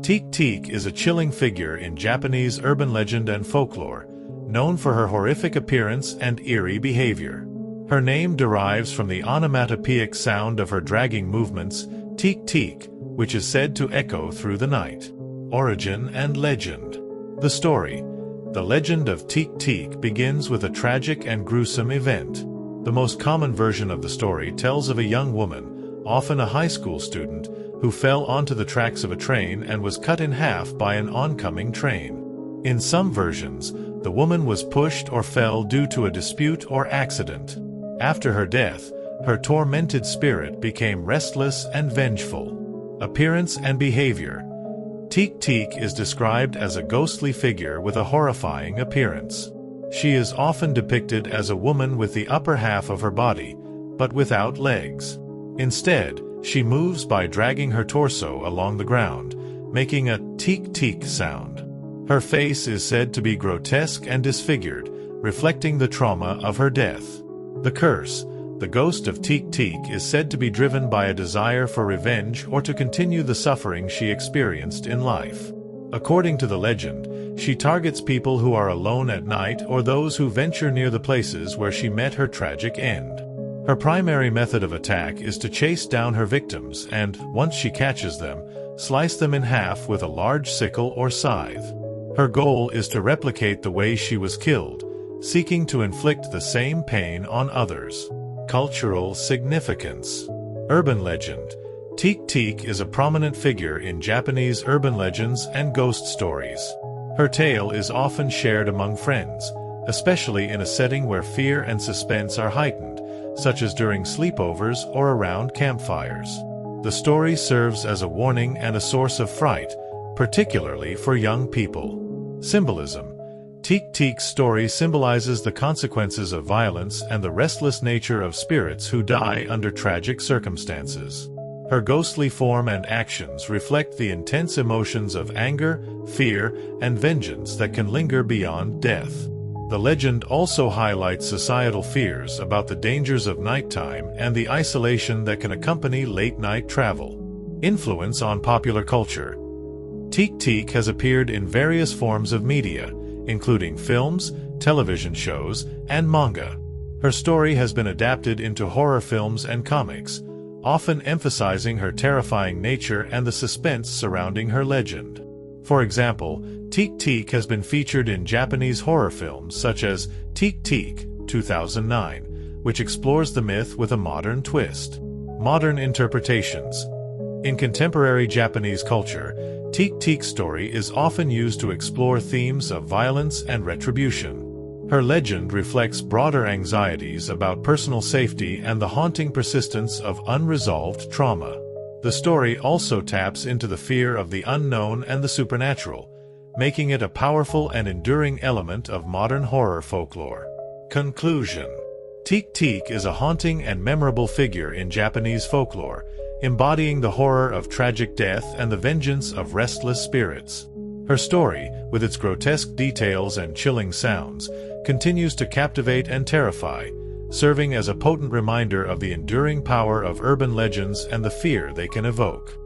Teke Teke is a chilling figure in Japanese urban legend and folklore, known for her horrific appearance and eerie behavior. Her name derives from the onomatopoeic sound of her dragging movements, teke teke, which is said to echo through the night. Origin and legend. The story. The legend of Teke Teke begins with a tragic and gruesome event. The most common version of the story tells of a young woman, often a high school student, who fell onto the tracks of a train and was cut in half by an oncoming train. In some versions, the woman was pushed or fell due to a dispute or accident. After her death, her tormented spirit became restless and vengeful. Appearance and behavior. Teke Teke is described as a ghostly figure with a horrifying appearance. She is often depicted as a woman with the upper half of her body, but without legs. Instead, she moves by dragging her torso along the ground, making a teke teke sound. Her face is said to be grotesque and disfigured, reflecting the trauma of her death. The curse. The ghost of Teke Teke is said to be driven by a desire for revenge or to continue the suffering she experienced in life. According to the legend, she targets people who are alone at night or those who venture near the places where she met her tragic end. Her primary method of attack is to chase down her victims and, once she catches them, slice them in half with a large sickle or scythe. Her goal is to replicate the way she was killed, seeking to inflict the same pain on others. Cultural significance. Urban legend. Teke Teke is a prominent figure in Japanese urban legends and ghost stories. Her tale is often shared among friends, especially in a setting where fear and suspense are heightened, such as during sleepovers or around campfires. The story serves as a warning and a source of fright, particularly for young people. Symbolism. Teke Teke's story symbolizes the consequences of violence and the restless nature of spirits who die under tragic circumstances. Her ghostly form and actions reflect the intense emotions of anger, fear, and vengeance that can linger beyond death. The legend also highlights societal fears about the dangers of nighttime and the isolation that can accompany late-night travel. Influence on popular culture. Teke Teke has appeared in various forms of media, including films, television shows, and manga. Her story has been adapted into horror films and comics, often emphasizing her terrifying nature and the suspense surrounding her legend. For example, Teke Teke has been featured in Japanese horror films such as Teke Teke, 2009, which explores the myth with a modern twist. Modern interpretations. In contemporary Japanese culture, Teke Teke's story is often used to explore themes of violence and retribution. Her legend reflects broader anxieties about personal safety and the haunting persistence of unresolved trauma. The story also taps into the fear of the unknown and the supernatural, making it a powerful and enduring element of modern horror folklore. Conclusion. Teke Teke is a haunting and memorable figure in Japanese folklore, embodying the horror of tragic death and the vengeance of restless spirits. Her story, with its grotesque details and chilling sounds, continues to captivate and terrify, serving as a potent reminder of the enduring power of urban legends and the fear they can evoke.